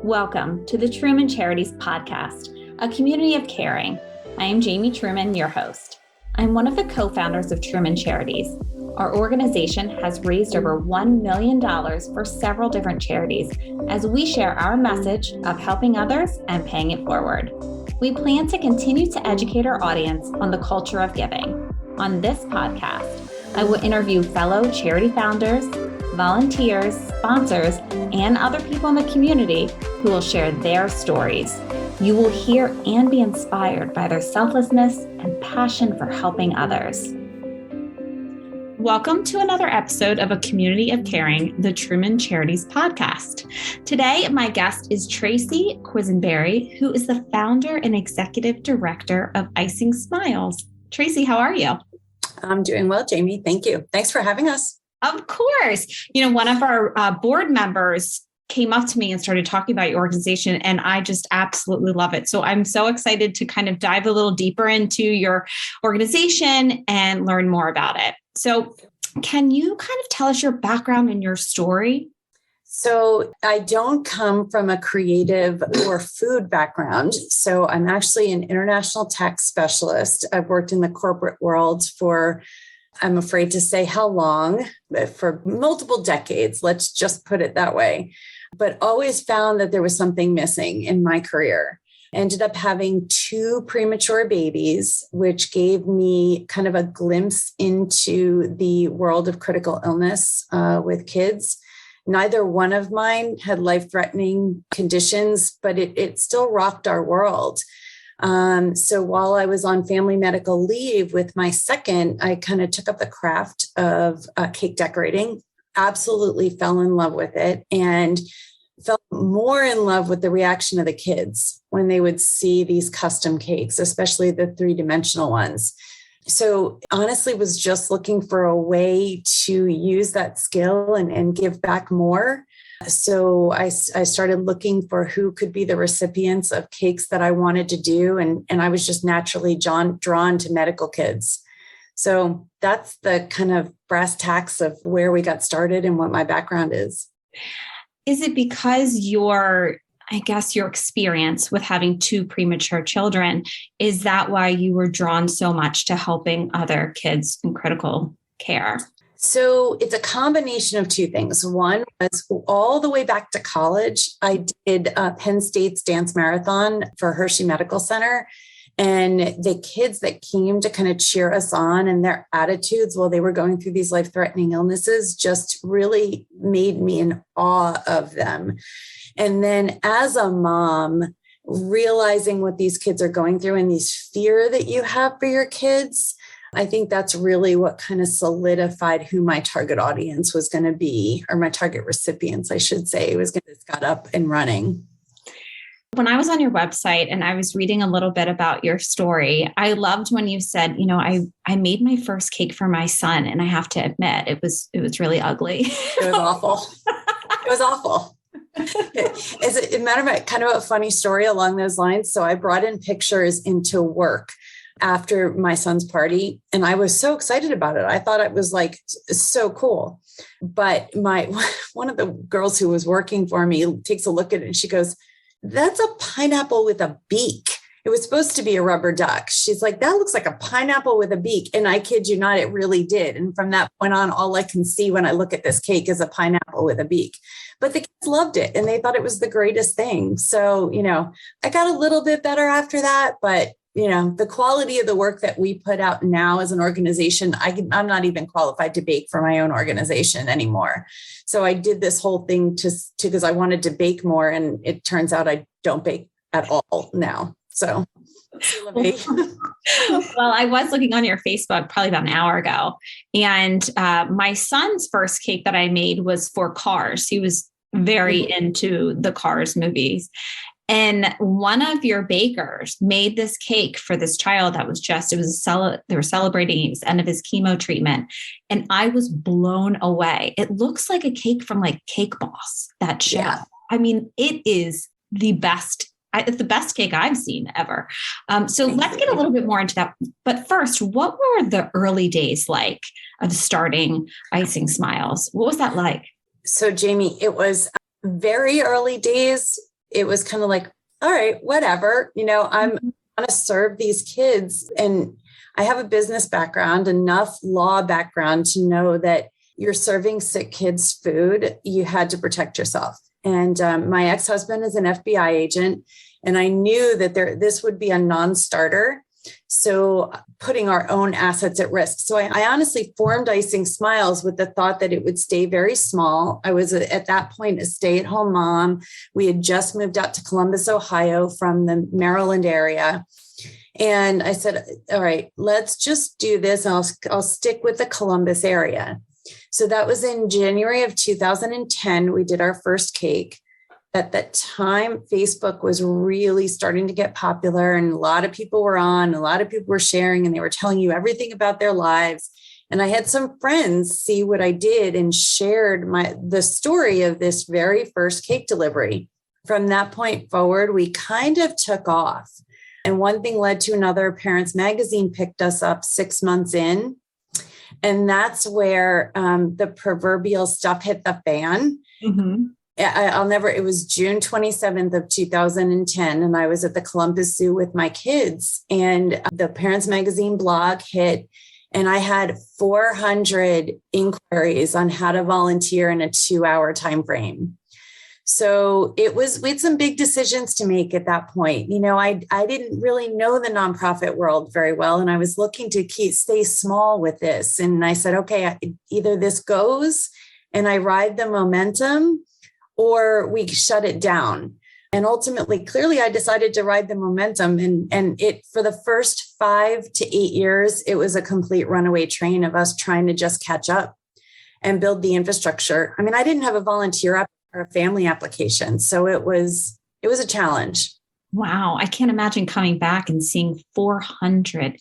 Welcome to the Truman Charities podcast, a community of caring. I am Jamie Truman, your host. I'm one of the co-founders of Truman Charities. Our organization has raised over $1 million for several different charities as we share our message of helping others and paying it forward. We plan to continue to educate our audience on the culture of giving. On this podcast, I will interview fellow charity founders, volunteers, sponsors, and other people in the community who will share their stories. You will hear and be inspired by their selflessness and passion for helping others. Welcome to another episode of A Community of Caring, the Truman Charities podcast. Today, my guest is Tracy Quisenberg, who is the founder and executive director of Icing Smiles. Tracy, how are you? I'm doing well, Jamie. Thank you. Thanks for having us. Of course. You know, one of our board members came up to me and started talking about your organization, and I just absolutely love it. So I'm so excited to kind of dive a little deeper into your organization and learn more about it. So can you kind of tell us your background and your story? So I don't come from a creative or food background. So I'm actually an international tax specialist. I've worked in the corporate world for, I'm afraid to say how long, but for multiple decades, let's just put it that way, but always found that there was something missing in my career. Ended up having 2 premature babies, which gave me kind of a glimpse into the world of critical illness with kids. Neither one of mine had life-threatening conditions, but it still rocked our world. So while I was on family medical leave with my second, I kind of took up the craft of cake decorating, absolutely fell in love with it, and fell more in love with the reaction of the kids when they would see these custom cakes, especially the 3-dimensional ones. So honestly, was just looking for a way to use that skill and give back more. So I started looking for who could be the recipients of cakes that I wanted to do. And I was just naturally drawn to medical kids. So that's the kind of brass tacks of where we got started and what my background is. Is it because your experience with having 2 premature children, is that why you were drawn so much to helping other kids in critical care? So it's a combination of 2 things. One was all the way back to college, I did Penn State's dance marathon for Hershey Medical Center. And the kids that came to kind of cheer us on and their attitudes while they were going through these life-threatening illnesses just really made me in awe of them. And then as a mom, realizing what these kids are going through and these fear that you have for your kids, I think that's really what kind of solidified who my target audience was going to be, or my target recipients, I should say, got up and running. When I was on your website and I was reading a little bit about your story, I loved when you said, you know, I made my first cake for my son, and I have to admit, it was really ugly. It was awful. It was awful. As a matter of fact, kind of a funny story along those lines. So I brought in pictures into work after my son's party, and I was so excited about it. I thought it was like so cool. But one of the girls who was working for me takes a look at it and she goes, "That's a pineapple with a beak. It was supposed to be a rubber duck." She's like, "That looks like a pineapple with a beak." And I kid you not, it really did. And from that point on, all I can see when I look at this cake is a pineapple with a beak. But the kids loved it and they thought it was the greatest thing. So, you know, I got a little bit better after that, but you know, the quality of the work that we put out now as an organization, I'm not even qualified to bake for my own organization anymore. So I did this whole thing because I wanted to bake more, and it turns out I don't bake at all now. So, well, I was looking on your Facebook probably about an hour ago, and my son's first cake that I made was for Cars. He was very into the Cars movies. And one of your bakers made this cake for this child that was they were celebrating the end of his chemo treatment. And I was blown away. It looks like a cake from like Cake Boss, that show. Yeah. I mean, it is the best. It's the best cake I've seen ever. So let's get a little bit more into that. But first, what were the early days like of starting Icing Smiles? What was that like? So Jamie, it was very early days. it was kind of like, all right, whatever, I'm Mhm. going to serve these kids. And I have a business background, enough law background to know that you're serving sick kids food, you had to protect yourself. And my ex-husband is an FBI agent, and I knew that this would be a non-starter. So putting our own assets at risk. So I honestly formed Icing Smiles with the thought that it would stay very small. I was at that point a stay-at-home mom. We had just moved out to Columbus, Ohio from the Maryland area. And I said, all right, let's just do this. And I'll stick with the Columbus area. So that was in January of 2010. We did our first cake. At that time, Facebook was really starting to get popular, and a lot of people were on, a lot of people were sharing, and they were telling you everything about their lives. And I had some friends see what I did and shared the story of this very first cake delivery. From that point forward, we kind of took off. And one thing led to another. Parents Magazine picked us up 6 months in. And that's where the proverbial stuff hit the fan. Mm-hmm. It was June 27th of 2010. And I was at the Columbus Zoo with my kids, and the Parents Magazine blog hit, and I had 400 inquiries on how to volunteer in a 2-hour time frame. So we had some big decisions to make at that point. I didn't really know the nonprofit world very well, and I was looking to stay small with this. And I said, okay, either this goes and I ride the momentum, or we shut it down. And ultimately, clearly, I decided to ride the momentum. And it, for the first 5 to 8 years, it was a complete runaway train of us trying to just catch up and build the infrastructure. I mean, I didn't have a volunteer app or a family application, so it was a challenge. Wow, I can't imagine coming back and seeing 400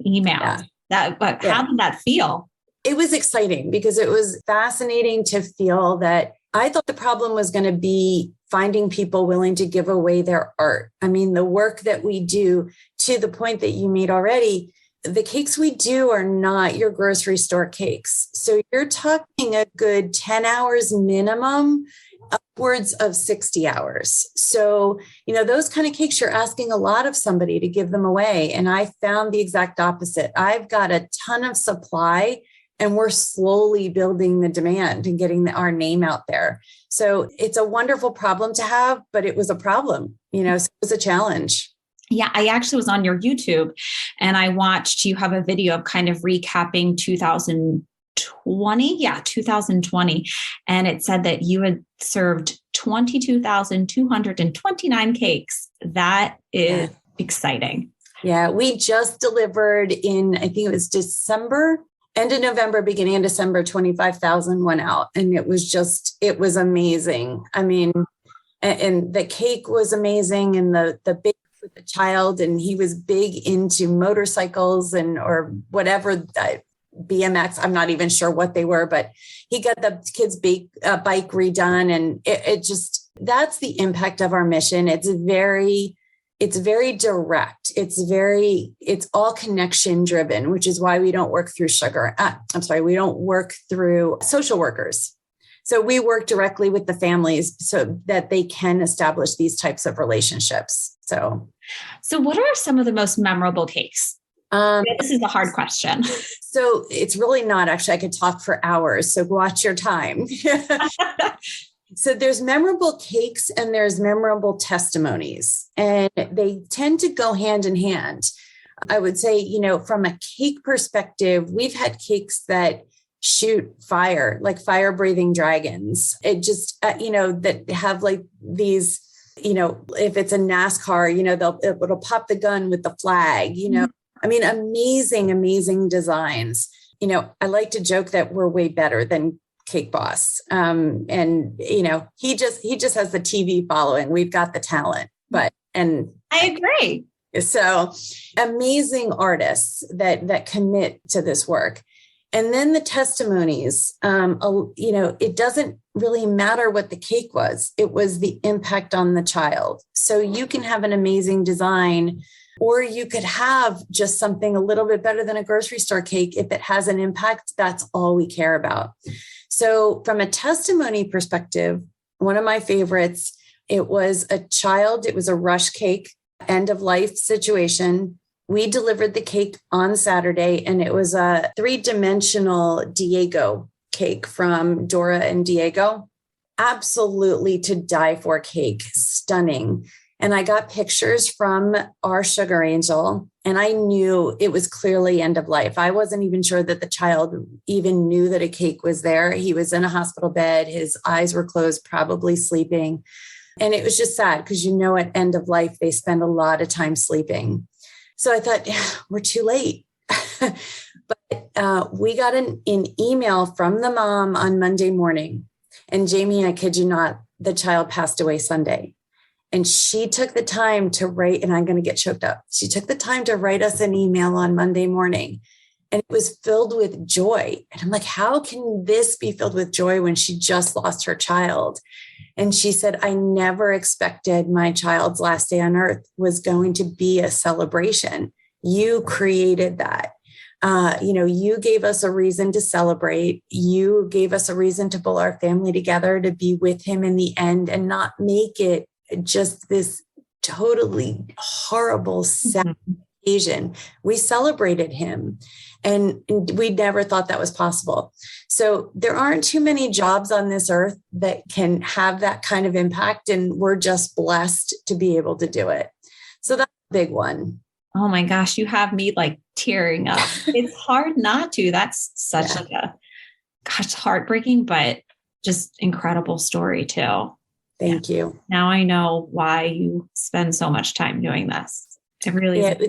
emails. Yeah. How did that feel? It was exciting because it was fascinating to feel that I thought the problem was going to be finding people willing to give away their art. I mean, the work that we do, to the point that you made already, the cakes we do are not your grocery store cakes. So you're talking a good 10 hours minimum, upwards of 60 hours. So, those kind of cakes, you're asking a lot of somebody to give them away. And I found the exact opposite. I've got a ton of supply, and we're slowly building the demand and getting our name out there. So it's a wonderful problem to have, but it was a problem, so it was a challenge. Yeah, I actually was on your YouTube, and I watched, you have a video of kind of recapping 2020. Yeah, 2020. And it said that you had served 22,229 cakes. That is exciting. Yeah, we just delivered in, I think it was December. End of November, beginning of December, 25,000 went out. And it was amazing. I mean, and the cake was amazing. And the big with the child, and he was big into motorcycles or whatever, BMX. I'm not even sure what they were, but he got the kid's bike redone. And it just, that's the impact of our mission. It's very direct. It's all connection driven, which is why we don't work through we don't work through social workers. So we work directly with the families so that they can establish these types of relationships. So what are some of the most memorable cakes? This is a hard question. So it's really not, actually. I could talk for hours. So watch your time. So there's memorable cakes and there's memorable testimonies, and they tend to go hand in hand. I would say, from a cake perspective, we've had cakes that shoot fire, like fire breathing dragons. It just, that have like these, if it's a NASCAR, it'll pop the gun with the flag, Mm-hmm. I mean, amazing, amazing designs. I like to joke that we're way better than Cake Boss. And he just has the TV following. We've got the talent, and I agree. So amazing artists that commit to this work. And then the testimonies, it doesn't really matter what the cake was. It was the impact on the child. So you can have an amazing design, or you could have just something a little bit better than a grocery store cake. If it has an impact, that's all we care about. So from a testimony perspective, one of my favorites It was a child. It was a rush cake, end of life situation. We delivered the cake on Saturday, and it was a 3-dimensional Diego cake from Dora and Diego. Absolutely to die for cake. Stunning. And I got pictures from our sugar angel, and I knew it was clearly end of life. I wasn't even sure that the child even knew that a cake was there. He was in a hospital bed. His eyes were closed, probably sleeping. And it was just sad because, at end of life, they spend a lot of time sleeping. So I thought, we're too late. But we got an email from the mom on Monday morning. And Jamie, I kid you not, the child passed away Sunday. And she took the time to write, and I'm going to get choked up. She took the time to write us an email on Monday morning. And it was filled with joy. And I'm like, how can this be filled with joy when she just lost her child? And she said, I never expected my child's last day on earth was going to be a celebration. You created that. You gave us a reason to celebrate. You gave us a reason to pull our family together to be with him in the end and not make it just this totally horrible, sad occasion. We celebrated him, and we never thought that was possible. So there aren't too many jobs on this earth that can have that kind of impact, and we're just blessed to be able to do it. So that's a big one. Oh my gosh, you have me like tearing up. It's hard not to. That's such like a, gosh, heartbreaking, but just incredible story too. Thank you. Now I know why you spend so much time doing this. It really is.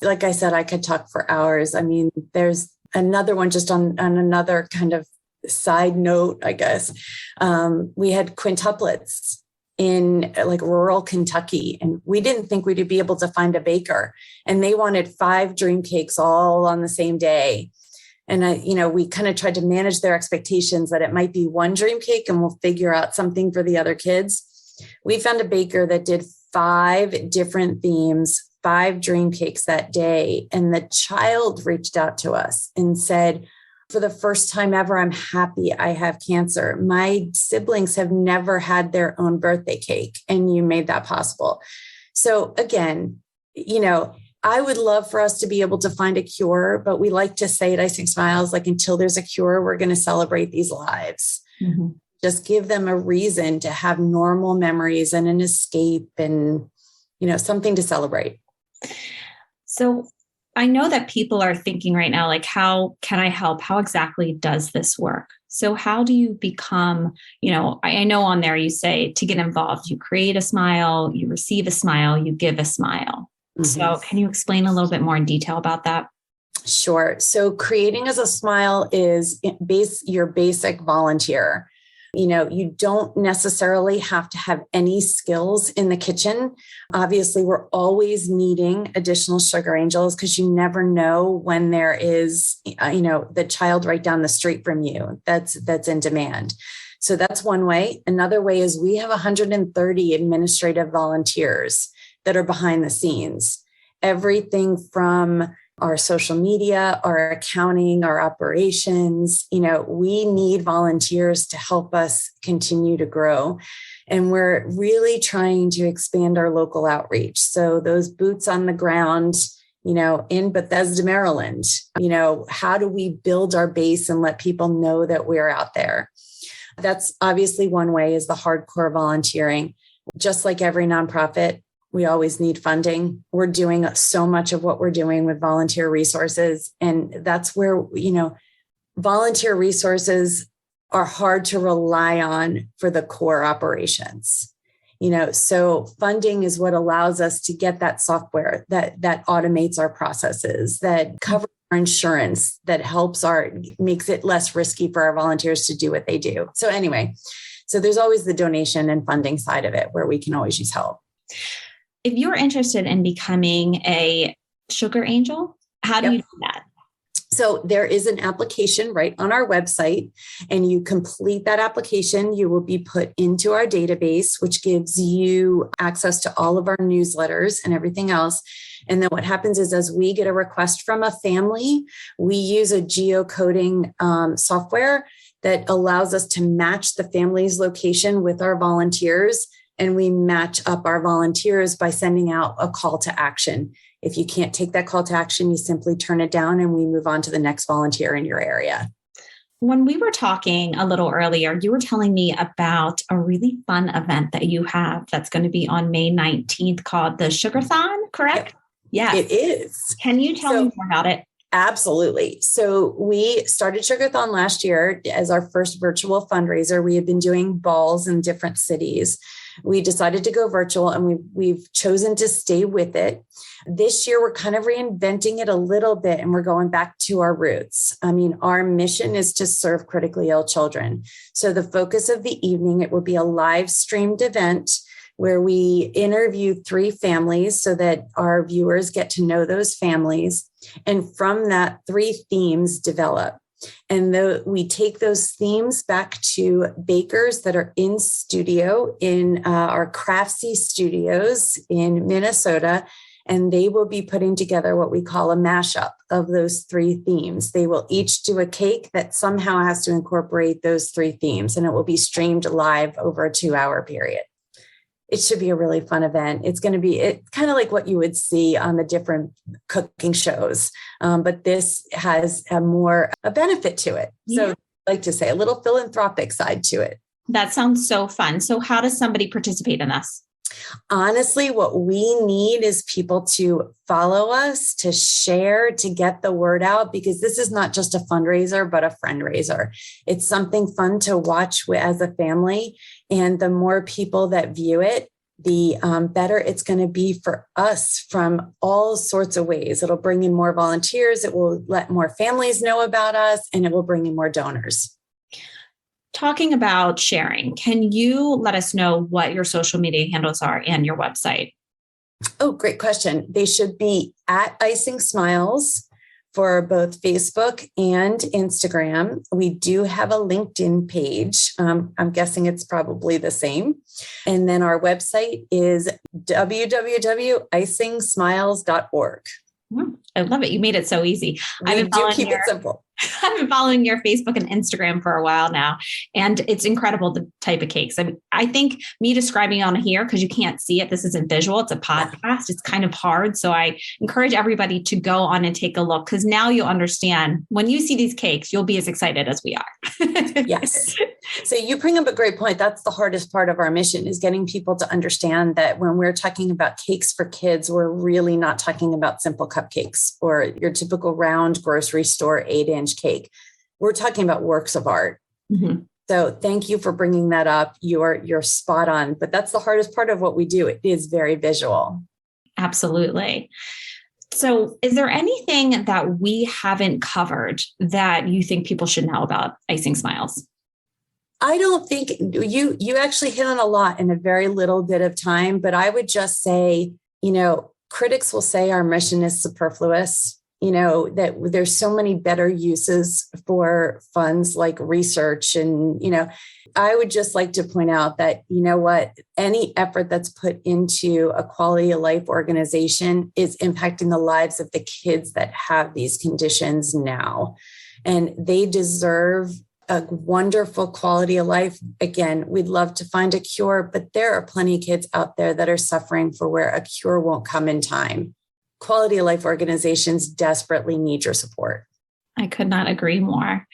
Like I said, I could talk for hours. I mean, there's another one just on another kind of side note, I guess. We had quintuplets in like rural Kentucky, and we didn't think we'd be able to find a baker, and they wanted 5 dream cakes all on the same day. And we kind of tried to manage their expectations that it might be 1 dream cake and we'll figure out something for the other kids. We found a baker that did 5 different themes, 5 dream cakes that day. And the child reached out to us and said, for the first time ever, I'm happy I have cancer. My siblings have never had their own birthday cake, and you made that possible. So again, I would love for us to be able to find a cure, but we like to say at Icing Smiles, like, until there's a cure, we're going to celebrate these lives. Mm-hmm. Just give them a reason to have normal memories and an escape and, something to celebrate. So I know that people are thinking right now, like, how can I help? How exactly does this work? So how do you become, I know on there you say to get involved, you create a smile, you receive a smile, you give a smile. Mm-hmm. So can you explain a little bit more in detail about that? Sure. So creating as a smile is your basic volunteer. You don't necessarily have to have any skills in the kitchen. Obviously, we're always needing additional sugar angels because you never know when there is, the child right down the street from you that's in demand. So that's one way. Another way is we have 130 administrative volunteers that are behind the scenes. Everything from our social media, our accounting, our operations, we need volunteers to help us continue to grow. And we're really trying to expand our local outreach. So those boots on the ground, in Bethesda, Maryland, how do we build our base and let people know that we're out there? That's obviously one way, is the hardcore volunteering. Just like every nonprofit, we always need funding. We're doing so much of what we're doing with volunteer resources. And that's where, volunteer resources are hard to rely on for the core operations. So funding is what allows us to get that software that automates our processes, that covers our insurance, that makes it less risky for our volunteers to do what they do. So anyway, there's always the donation and funding side of it where we can always use help. If you're interested in becoming a sugar angel, how do you do that? So there is an application right on our website, and you complete that application. You will be put into our database, which gives you access to all of our newsletters and everything else. And then what happens is, as we get a request from a family, we use a geocoding software that allows us to match the family's location with our volunteers and we match up our volunteers by sending out a call to action. If you can't take that call to action, you simply turn it down and we move on to the next volunteer in your area. When we were talking a little earlier, you were telling me about a really fun event that you have that's going to be on May 19th called the Sugarthon, correct? Yep. Yes. It is. Can you tell me more about it? Absolutely. So we started Sugarthon last year as our first virtual fundraiser. We had been doing balls in different cities. We decided to go virtual and we've chosen to stay with it. This year, we're kind of reinventing it a little bit and we're going back to our roots. I mean, our mission is to serve critically ill children. So the focus of the evening, it will be a live streamed event where we interview 3 families so that our viewers get to know those families. And from that, 3 themes develop. And we take those themes back to bakers that are in studio in our Craftsy Studios in Minnesota. And they will be putting together what we call a mashup of those 3 themes. They will each do a cake that somehow has to incorporate those 3 themes. And it will be streamed live over a 2-hour period. It should be a really fun event. It's going to be kind of like what you would see on the different cooking shows. But this has a benefit to it. Yeah. So I like to say a little philanthropic side to it. That sounds so fun. So how does somebody participate in this? Honestly, what we need is people to follow us, to share, to get the word out, because this is not just a fundraiser, but a friend raiser. It's something fun to watch as a family. And the more people that view it, the better it's going to be for us from all sorts of ways. It'll bring in more volunteers. It will let more families know about us, and it will bring in more donors. Talking about sharing, can you let us know what your social media handles are and your website? Oh, great question. They should be at Icing Smiles for both Facebook and Instagram. We do have a LinkedIn page. I'm guessing it's probably the same. And then our website is www.icingsmiles.org. I love it. You made it so easy. We do keep it simple. I've been following your Facebook and Instagram for a while now, and it's incredible the type of cakes. I think me describing on here, because you can't see it, this isn't visual, it's a podcast. It's kind of hard. So I encourage everybody to go on and take a look, because now you'll understand when you see these cakes, you'll be as excited as we are. Yes. So you bring up a great point. That's the hardest part of our mission, is getting people to understand that when we're talking about cakes for kids, we're really not talking about simple cupcakes or your typical round grocery store 8-inch cake. We're talking about works of art. Mm-hmm. So thank you for bringing that up. You're spot on, but that's the hardest part of what we do. It is very visual. Absolutely. So is there anything that we haven't covered that you think people should know about Icing Smiles? I don't think you actually hit on a lot in a very little bit of time, but I would just say, critics will say our mission is superfluous, that there's so many better uses for funds like research. And, I would just like to point out that, any effort that's put into a quality of life organization is impacting the lives of the kids that have these conditions now. And they deserve a wonderful quality of life. Again, we'd love to find a cure, but there are plenty of kids out there that are suffering for where a cure won't come in time. Quality of life organizations desperately need your support. I could not agree more.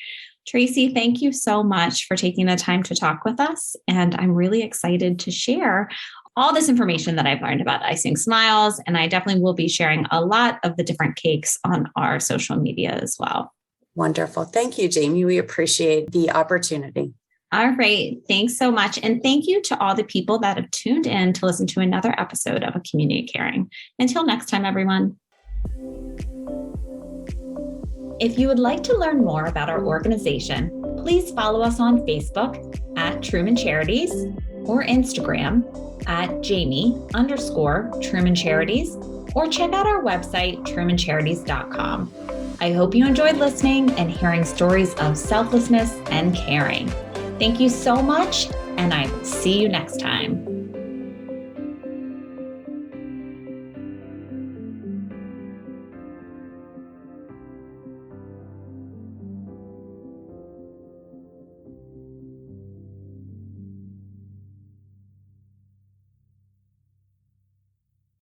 Tracy, thank you so much for taking the time to talk with us. And I'm really excited to share all this information that I've learned about Icing Smiles. And I definitely will be sharing a lot of the different cakes on our social media as well. Wonderful. Thank you, Jamie. We appreciate the opportunity. All right. Thanks so much. And thank you to all the people that have tuned in to listen to another episode of A Community of Caring. Until next time, everyone. If you would like to learn more about our organization, please follow us on Facebook at Truman Charities or Instagram at Jamie_Truman Charities, or check out our website, trumancharities.com. I hope you enjoyed listening and hearing stories of selflessness and caring. Thank you so much, and I will see you next time.